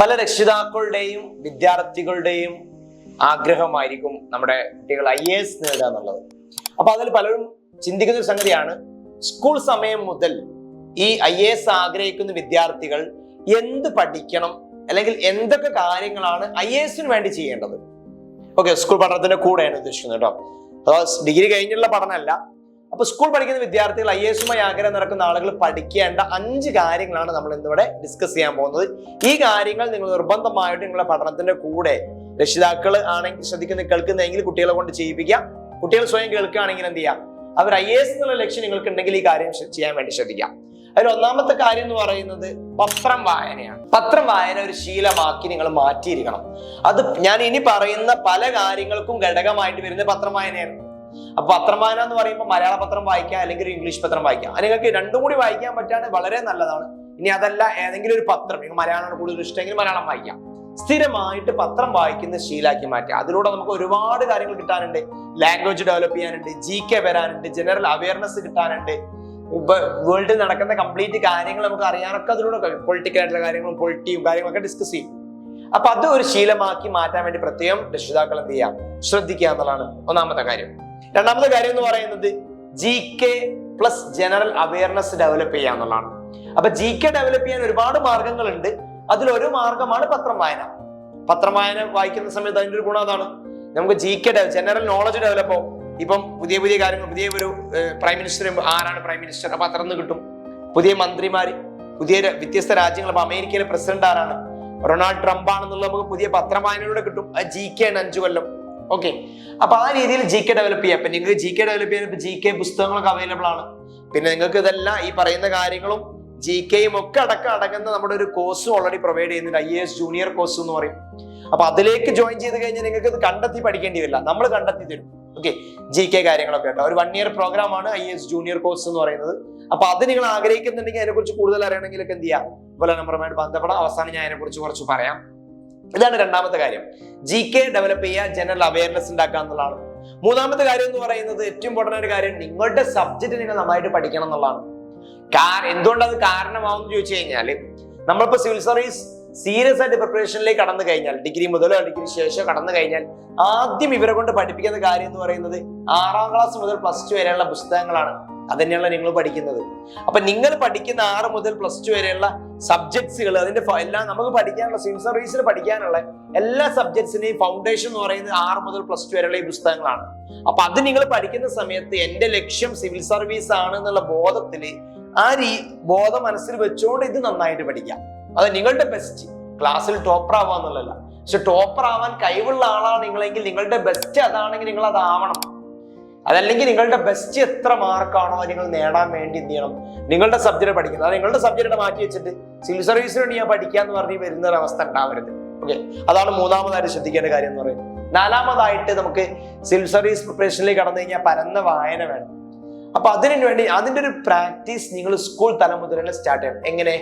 പല രക്ഷിതാക്കളുടെയും വിദ്യാർത്ഥികളുടെയും ആഗ്രഹമായിരിക്കും നമ്മുടെ കുട്ടികൾ IAS നേടുക എന്നുള്ളത്. അപ്പൊ അതിൽ പലരും ചിന്തിക്കുന്ന ഒരു സംഗതിയാണ്, സ്കൂൾ സമയം മുതൽ ഈ IAS ആഗ്രഹിക്കുന്ന വിദ്യാർത്ഥികൾ എന്ത് പഠിക്കണം, അല്ലെങ്കിൽ എന്തൊക്കെ കാര്യങ്ങളാണ് IASന് വേണ്ടി ചെയ്യേണ്ടത്. ഓക്കെ, സ്കൂൾ പഠനത്തിന്റെ കൂടെയാണ് ഉദ്ദേശിക്കുന്നത് കേട്ടോ. ഡിഗ്രി കഴിഞ്ഞുള്ള പഠനമല്ല. അപ്പൊ സ്കൂൾ പഠിക്കുന്ന വിദ്യാർത്ഥികൾ IASുമായി ആഗ്രഹം നടക്കുന്ന ആളുകൾ പഠിക്കേണ്ട 5 കാര്യങ്ങളാണ് നമ്മൾ ഇന്നിവിടെ ഡിസ്കസ് ചെയ്യാൻ പോകുന്നത്. ഈ കാര്യങ്ങൾ നിങ്ങൾ നിർബന്ധമായിട്ട് നിങ്ങളുടെ പഠനത്തിന്റെ കൂടെ രക്ഷിതാക്കൾ ആണെങ്കിൽ കേൾക്കുന്നെങ്കിൽ കുട്ടികളെ കൊണ്ട് ചെയ്യിപ്പിക്കാം. കുട്ടികൾ സ്വയം കേൾക്കുകയാണെങ്കിൽ എന്ത് ചെയ്യാം, അവർ IAS എന്നുള്ള ലക്ഷ്യം നിങ്ങൾക്ക് ഉണ്ടെങ്കിൽ ഈ കാര്യം ചെയ്യാൻ വേണ്ടി ശ്രദ്ധിക്കാം. അതിൽ ഒന്നാമത്തെ കാര്യം എന്ന് പറയുന്നത് പത്രം വായനയാണ്. പത്രം വായന ഒരു ശീലമാക്കി നിങ്ങൾ മാറ്റിയിരിക്കണം. അത് ഞാൻ ഇനി പറയുന്ന പല കാര്യങ്ങൾക്കും ഘടകമായിട്ട് വരുന്ന പത്രം വായനയാണ്. അപ്പൊ പത്രം വായന എന്ന് പറയുമ്പോൾ മലയാള പത്രം വായിക്കാം, അല്ലെങ്കിൽ ഒരു ഇംഗ്ലീഷ് പത്രം വായിക്കാം. അത് നിങ്ങൾക്ക് രണ്ടും കൂടി വായിക്കാൻ പറ്റുകയാണെങ്കിൽ വളരെ നല്ലതാണ്. ഇനി അതല്ല, ഏതെങ്കിലും ഒരു പത്രം, നിങ്ങൾ മലയാളമാണ് കൂടുതൽ ഇഷ്ടമെങ്കിൽ മലയാളം വായിക്കാം. സ്ഥിരമായിട്ട് പത്രം വായിക്കുന്ന ശീലാക്കി മാറ്റുക. അതിലൂടെ നമുക്ക് ഒരുപാട് കാര്യങ്ങൾ കിട്ടാനുണ്ട്. ലാംഗ്വേജ് ഡെവലപ്പ് ചെയ്യാനുണ്ട്, GK വരാനുണ്ട്, ജനറൽ അവയർനെസ് കിട്ടാനുണ്ട്, വേൾഡിൽ നടക്കുന്ന കംപ്ലീറ്റ് കാര്യങ്ങൾ നമുക്ക് അറിയാനൊക്കെ അതിലൂടെ പൊളിറ്റിക്കൽ ആയിട്ടുള്ള കാര്യങ്ങളും പൊളിറ്റിയും കാര്യങ്ങളൊക്കെ ഡിസ്കസ് ചെയ്യും. അപ്പൊ അത് ഒരു ശീലമാക്കി മാറ്റാൻ വേണ്ടി പ്രത്യേകം രക്ഷിതാക്കൾ എന്ത് ചെയ്യാം, ശ്രദ്ധിക്കുക എന്നുള്ളതാണ് ഒന്നാമത്തെ കാര്യം. രണ്ടാമത്തെ കാര്യം എന്ന് പറയുന്നത് GK plus general awareness develop ചെയ്യുക എന്നുള്ളതാണ്. അപ്പൊ GK ഡെവലപ്പ് ചെയ്യാൻ ഒരുപാട് മാർഗങ്ങളുണ്ട്. അതിലൊരു മാർഗമാണ് പത്രം വായന. പത്രം വായന വായിക്കുന്ന സമയത്ത് അതിന്റെ ഒരു ഗുണം അതാണ്, നമുക്ക് GK ജനറൽ നോളജ് ഡെവലപ്പ് ആവും. ഇപ്പം പുതിയ പുതിയ കാര്യങ്ങൾ, പുതിയ ഒരു പ്രൈം മിനിസ്റ്റർ, ആരാണ് പ്രൈം മിനിസ്റ്റർ, അപ്പൊ പത്രം കിട്ടും. പുതിയ മന്ത്രിമാര്, പുതിയ വ്യത്യസ്ത രാജ്യങ്ങൾ, അപ്പൊ അമേരിക്കയിലെ പ്രസിഡന്റ് ആരാണ്, റൊണാൾഡ് ട്രംപ് ആണെന്നുള്ളത് നമുക്ക് പുതിയ പത്രം വായനയിലൂടെ കിട്ടും. അത് GK ആണ് 5 കൊല്ലം. ഓക്കെ, അപ്പൊ ആ രീതിയിൽ GK ഡെവലപ്പ് ചെയ്യാം. അപ്പൊ നിങ്ങൾക്ക് GK ഡെവലപ്പ് ചെയ്യാൻ GK പുസ്തകങ്ങളൊക്കെ അവൈലബിൾ ആണ്. പിന്നെ നിങ്ങൾക്ക് ഇതെല്ലാം ഈ പറയുന്ന കാര്യങ്ങളും GKയും ഒക്കെ അടങ്ങുന്ന നമ്മുടെ ഒരു കോഴ്സും ഓൾറെഡി പ്രൊവൈഡ് ചെയ്യുന്നുണ്ട്, IAS ജൂനിയർ കോഴ്സ് എന്ന് പറയും. അപ്പൊ അതിലേക്ക് ജോയിൻ ചെയ്ത് കഴിഞ്ഞാൽ നിങ്ങൾക്ക് ഇത് കണ്ടെത്തി പഠിക്കേണ്ടി വരില്ല, നമ്മൾ കണ്ടെത്തി തരും. ഓക്കെ, GK കാര്യങ്ങളൊക്കെ കേട്ടോ. ഒരു 1 ഇയർ പ്രോഗ്രാം ആണ് IAS ജൂനിയർ കോഴ്സ് എന്ന് പറയുന്നത്. അപ്പൊ അത് നിങ്ങൾ ആഗ്രഹിക്കുന്നുണ്ടെങ്കിൽ അതിനെക്കുറിച്ച് കൂടുതൽ അറിയണമെങ്കിലൊക്കെ എന്ത് ചെയ്യാം, പോലെ നമ്പറുമായിട്ട് ബന്ധപ്പെടാം. അവസാനം ഞാൻ അതിനെക്കുറിച്ച് കുറച്ച് പറയാം. ഇതാണ് രണ്ടാമത്തെ കാര്യം, GK ഡെവലപ്പ് ചെയ്യുക, ജനറൽ അവയർനെസ് ഉണ്ടാക്കുക എന്നുള്ളതാണ്. മൂന്നാമത്തെ കാര്യം എന്ന് പറയുന്നത് ഏറ്റവും ഇമ്പോർട്ടന്റ് ആയിട്ട് കാര്യം, നിങ്ങളുടെ സബ്ജക്ട് നിങ്ങൾ നന്നായിട്ട് പഠിക്കണം എന്നുള്ളതാണ്. എന്തുകൊണ്ട് അത് കാരണമാവും ചോദിച്ചു കഴിഞ്ഞാല്, നമ്മളിപ്പോ സിവിൽ സർവീസ് സീരിയസ് ആയിട്ട് പ്രിപ്പറേഷനിലേക്ക് കടന്നു കഴിഞ്ഞാൽ, ഡിഗ്രി മുതലോ ഡിഗ്രി ശേഷം കടന്നു കഴിഞ്ഞാൽ, ആദ്യം ഇവരെ കൊണ്ട് പഠിപ്പിക്കുന്ന കാര്യം എന്ന് പറയുന്നത് 6ാം ക്ലാസ് മുതൽ +2 വരെയുള്ള പുസ്തകങ്ങളാണ്. അത് തന്നെയാണ് നിങ്ങൾ പഠിക്കുന്നത്. അപ്പൊ നിങ്ങൾ പഠിക്കുന്ന 6 മുതൽ +2 വരെയുള്ള സബ്ജക്ട്സുകൾ, അതിന്റെ എല്ലാം നമുക്ക് പഠിക്കാനുള്ള, സിവിൽ സർവീസിൽ പഠിക്കാനുള്ള എല്ലാ സബ്ജക്ട്സിന്റെയും ഫൗണ്ടേഷൻ എന്ന് പറയുന്നത് 6 മുതൽ +2 വരെയുള്ള ഈ പുസ്തകങ്ങളാണ്. അപ്പൊ അത് നിങ്ങൾ പഠിക്കുന്ന സമയത്ത് എന്റെ ലക്ഷ്യം സിവിൽ സർവീസ് ആണ് എന്നുള്ള ബോധത്തില്, ആ ബോധം മനസ്സിൽ വെച്ചുകൊണ്ട് ഇത് നന്നായിട്ട് പഠിക്കാം. അത് നിങ്ങളുടെ ബെസ്റ്റ്. ക്ലാസ്സിൽ ടോപ്പർ ആവുക എന്നുള്ളതല്ല, പക്ഷെ ടോപ്പർ ആവാൻ കഴിവുള്ള ആളാണ് നിങ്ങളെങ്കിൽ നിങ്ങളുടെ ബെസ്റ്റ് അതാണെങ്കിൽ നിങ്ങൾ അതാവണം. അതല്ലെങ്കിൽ നിങ്ങളുടെ ബെസ്റ്റ് എത്ര മാർക്കാണോ നിങ്ങൾ നേടാൻ വേണ്ടി എന്ത് ചെയ്യണം, നിങ്ങളുടെ സബ്ജക്ട് പഠിക്കുന്നത്. അത് നിങ്ങളുടെ സബ്ജക്ട് മാറ്റി വെച്ചിട്ട് സിവിൽ സർവീസിന് വേണ്ടി ഞാൻ പഠിക്കാന്ന് പറഞ്ഞ് വരുന്ന ഒരു അവസ്ഥ ഉണ്ടാവരുത്. ഓക്കെ, അതാണ് മൂന്നാമതായിട്ട് ശ്രദ്ധിക്കേണ്ട കാര്യം എന്ന് പറയുന്നത്. നാലാമതായിട്ട് നമുക്ക് സിവിൽ സർവീസ് പ്രിപ്പറേഷനിലേക്ക് കടന്നു കഴിഞ്ഞാൽ പരന്ന വായന വേണം. അപ്പൊ അതിനു വേണ്ടി അതിന്റെ ഒരു പ്രാക്ടീസ് നിങ്ങൾ സ്കൂൾ തലം മുതൽ തന്നെ സ്റ്റാർട്ട് ചെയ്യണം. എങ്ങനെ?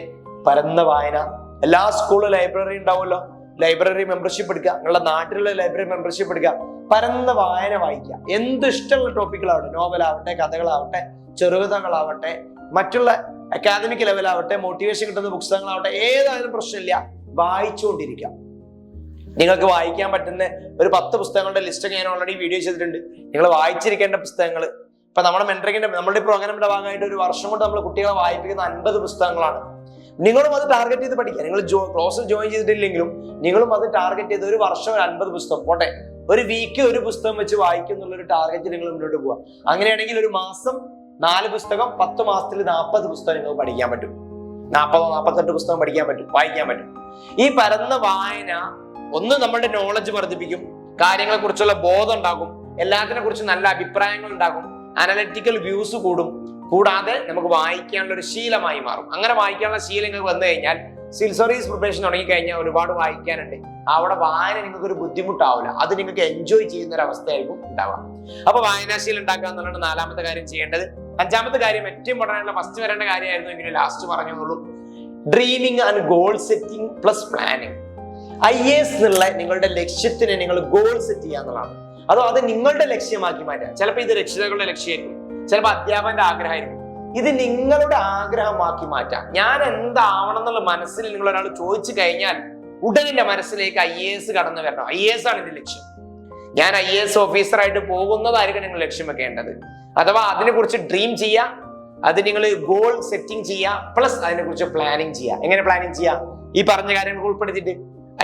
പരന്ന വായന. എല്ലാ സ്കൂളിലും ലൈബ്രറി ഉണ്ടാവുമല്ലോ, ലൈബ്രറി മെമ്പർഷിപ്പ് എടുക്കുക, നിങ്ങളുടെ നാട്ടിലുള്ള ലൈബ്രറി മെമ്പർഷിപ്പ് എടുക്കുക, പരന്ന വായന വായിക്കുക. എന്ത് ഇഷ്ടമുള്ള ടോപ്പിക്കുകളാവട്ടെ, നോവലാവട്ടെ, കഥകളാവട്ടെ, ചെറുകഥകളാവട്ടെ, മറ്റുള്ള അക്കാദമിക് ലെവലാവട്ടെ, മോട്ടിവേഷൻ കിട്ടുന്ന പുസ്തകങ്ങളാവട്ടെ, ഏതായാലും പ്രശ്നമില്ല, വായിച്ചുകൊണ്ടിരിക്കുക. നിങ്ങൾക്ക് വായിക്കാൻ പറ്റുന്ന ഒരു 10 പുസ്തകങ്ങളുടെ ലിസ്റ്റ് ഞാൻ ഓൾറെഡി വീഡിയോ ചെയ്തിട്ടുണ്ട്. നിങ്ങൾ വായിച്ചിരിക്കേണ്ട പുസ്തകങ്ങൾ. ഇപ്പൊ നമ്മുടെ മെന്ററിങ്ങിന്റെ, നമ്മുടെ പ്രോഗ്രാമിന്റെ ഭാഗമായിട്ട് ഒരു വർഷം കൊണ്ട് നമ്മൾ കുട്ടികളെ വായിപ്പിക്കുന്ന 50 പുസ്തകങ്ങളാണ്. നിങ്ങളും അത് ടാർഗറ്റ് ചെയ്ത് പഠിക്കുക. നിങ്ങൾ ക്ലാസ്സിൽ ജോയിൻ ചെയ്തിട്ടില്ലെങ്കിലും നിങ്ങളും അത് ടാർഗറ്റ് ചെയ്ത് ഒരു വർഷം 50 പുസ്തകം പോട്ടെ, ഒരു വീക്ക് ഒരു പുസ്തകം വെച്ച് വായിക്കും എന്നുള്ളൊരു ടാർഗറ്റ് നിങ്ങൾ മുന്നോട്ട് പോവുക. അങ്ങനെയാണെങ്കിൽ ഒരു മാസം 4 പുസ്തകം, 10 മാസത്തിൽ 40 പുസ്തകം നിങ്ങൾക്ക് പഠിക്കാൻ പറ്റും. 40-48 പുസ്തകം പഠിക്കാൻ പറ്റും, വായിക്കാൻ പറ്റും. ഈ പരന്ന വായന ഒന്ന് നമ്മുടെ നോളജ് വർദ്ധിപ്പിക്കും, കാര്യങ്ങളെ കുറിച്ചുള്ള ബോധം ഉണ്ടാകും, എല്ലാത്തിനെ കുറിച്ച് നല്ല അഭിപ്രായങ്ങൾ ഉണ്ടാകും, അനലിറ്റിക്കൽ വ്യൂസ് കൂടും. കൂടാതെ നമുക്ക് വായിക്കാനുള്ള ഒരു ശീലമായി മാറും. അങ്ങനെ വായിക്കാനുള്ള ശീലങ്ങൾ വന്നു കഴിഞ്ഞാൽ സിവിൽ സർവീസ് പ്രിപ്പറേഷൻ തുടങ്ങി കഴിഞ്ഞാൽ ഒരുപാട് വായിക്കാനുണ്ട്. അവിടെ വായന നിങ്ങൾക്ക് ഒരു ബുദ്ധിമുട്ടാവില്ല, അത് നിങ്ങൾക്ക് എൻജോയ് ചെയ്യുന്ന ഒരു അവസ്ഥയായിരിക്കും ഉണ്ടാവുക. അപ്പൊ വായനാശീലം ഉണ്ടാക്കുക എന്നുള്ളത് 4ാമത്തെ കാര്യം ചെയ്യേണ്ടത്. 5ാമത്തെ കാര്യം ഏറ്റവും ഇമ്പോർട്ടൻ്റ്, ഫസ്റ്റ് വരേണ്ട കാര്യമായിരുന്നു, എങ്കിലും ലാസ്റ്റ് പറഞ്ഞോളൂ, dreaming and goal setting plus planning. IAS എന്നുള്ള നിങ്ങളുടെ ലക്ഷ്യത്തിന് നിങ്ങൾ ഗോൾ സെറ്റ് ചെയ്യുക എന്നുള്ളതാണ്. അത് നിങ്ങളുടെ ലക്ഷ്യമാക്കി മാറ്റുക. ചിലപ്പോൾ ഇത് രക്ഷിതാക്കളുടെ ലക്ഷ്യമായിരിക്കും, ചിലപ്പോൾ അധ്യാപകന്റെ ആഗ്രഹമായിരിക്കും. ഇത് നിങ്ങളുടെ ആഗ്രഹമാക്കി മാറ്റാം. ഞാൻ എന്താവണം എന്നുള്ള മനസ്സിൽ നിങ്ങൾ ഒരാൾ ചോദിച്ചു കഴിഞ്ഞാൽ ഉടനെ എന്റെ മനസ്സിലേക്ക് IAS കടന്നു വരണം. IAS ആണ് എന്റെ ലക്ഷ്യം. ഞാൻ IAS ഓഫീസറായിട്ട് പോകുന്നതായിരിക്കും നിങ്ങൾ ലക്ഷ്യം വെക്കേണ്ടത്. അഥവാ അതിനെക്കുറിച്ച് ഡ്രീം ചെയ്യുക, അത് നിങ്ങൾ ഗോൾ സെറ്റിംഗ് ചെയ്യുക, പ്ലസ് അതിനെക്കുറിച്ച് പ്ലാനിങ് ചെയ്യുക. എങ്ങനെ പ്ലാനിങ് ചെയ്യുക? ഈ പറഞ്ഞ കാര്യങ്ങൾ ഉൾപ്പെടുത്തിയിട്ട്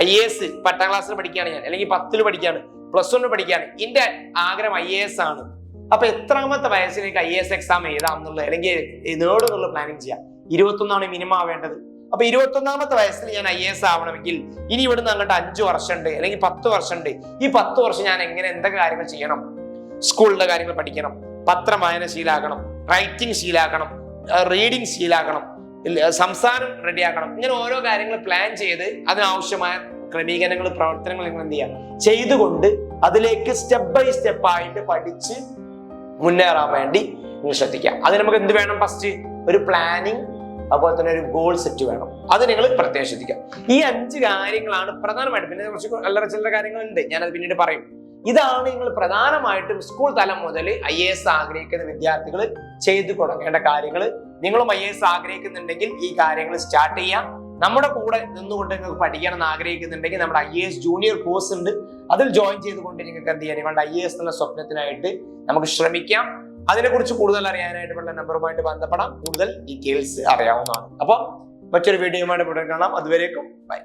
IAS 10ാം ക്ലാസ്സിൽ പഠിക്കുകയാണ് ഞാൻ, അല്ലെങ്കിൽ 10ൽ പഠിക്കുകയാണ്, +1 പഠിക്കുകയാണ്, എന്റെ ആഗ്രഹം IAS ആണ്. അപ്പൊ എത്രാമത്തെ വയസ്സിലേക്ക് IAS എക്സാം എഴുതാം എന്നുള്ളത്, അല്ലെങ്കിൽ നേടുന്നുള്ള പ്ലാനിങ് ചെയ്യാം. 21 മിനിമം ആവേണ്ടത്. അപ്പൊ 21ാമത്തെ വയസ്സിൽ ഞാൻ IAS ആവണമെങ്കിൽ ഇനി ഇവിടുന്ന് അങ്ങോട്ട് 5 വർഷമുണ്ട്, അല്ലെങ്കിൽ 10 വർഷമുണ്ട്. ഈ 10 വർഷം ഞാൻ എന്തൊക്കെ കാര്യങ്ങൾ ചെയ്യണം? സ്കൂളിലെ കാര്യങ്ങൾ പഠിക്കണം, പത്രം വായന ശീലാക്കണം, റൈറ്റിംഗ് ശീലാക്കണം, റീഡിങ് ശീലാക്കണം, സംസാരം റെഡിയാക്കണം. ഇങ്ങനെ ഓരോ കാര്യങ്ങൾ പ്ലാൻ ചെയ്ത് അതിനാവശ്യമായ ക്രമീകരണങ്ങൾ, പ്രവർത്തനങ്ങൾ നിങ്ങൾ എന്ത് ചെയ്യാം ചെയ്തുകൊണ്ട് അതിലേക്ക് സ്റ്റെപ്പ് ബൈ സ്റ്റെപ്പ് ആയിട്ട് പഠിച്ച് മുന്നേറാൻ വേണ്ടി നിങ്ങൾ ശ്രദ്ധിക്കാം. അത് നമുക്ക് എന്ത് വേണം? ഫസ്റ്റ് ഒരു പ്ലാനിങ്, അതുപോലെ തന്നെ ഒരു ഗോൾ സെറ്റ് വേണം. അത് നിങ്ങൾ പ്രത്യേകം ശ്രദ്ധിക്കാം. ഈ 5 കാര്യങ്ങളാണ് പ്രധാനമായിട്ടും. പിന്നെ കുറച്ച് അല്ലറ ചില്ലറ കാര്യങ്ങളുണ്ട്, ഞാനത് പിന്നീട് പറയും. ഇതാണ് നിങ്ങൾ പ്രധാനമായിട്ടും സ്കൂൾ തലം മുതൽ IAS ആഗ്രഹിക്കുന്ന വിദ്യാർത്ഥികൾ ചെയ്തു തുടങ്ങേണ്ട കാര്യങ്ങൾ. നിങ്ങളും IAS ആഗ്രഹിക്കുന്നുണ്ടെങ്കിൽ ഈ കാര്യങ്ങൾ സ്റ്റാർട്ട് ചെയ്യാം. നമ്മുടെ കൂടെ നിന്നുകൊണ്ട് നിങ്ങൾക്ക് പഠിക്കണം എന്ന് ആഗ്രഹിക്കുന്നുണ്ടെങ്കിൽ നമ്മുടെ IAS ജൂനിയർ കോഴ്സ് ഉണ്ട്, അതിൽ ജോയിൻ ചെയ്തുകൊണ്ട് നിങ്ങൾക്ക് എന്ത് ചെയ്യാം, നിങ്ങളുടെ IAS എന്നുള്ള സ്വപ്നത്തിനായിട്ട് നമുക്ക് ശ്രമിക്കാം. അതിനെക്കുറിച്ച് കൂടുതൽ അറിയാനായിട്ടുള്ള നമ്പറുമായിട്ട് ബന്ധപ്പെടാം, കൂടുതൽ ഡീറ്റെയിൽസ് അറിയാവുന്നതാണ്. അപ്പോൾ മറ്റൊരു വീഡിയോയുമായിട്ട് കാണാം. അതുവരേക്കും ബൈ.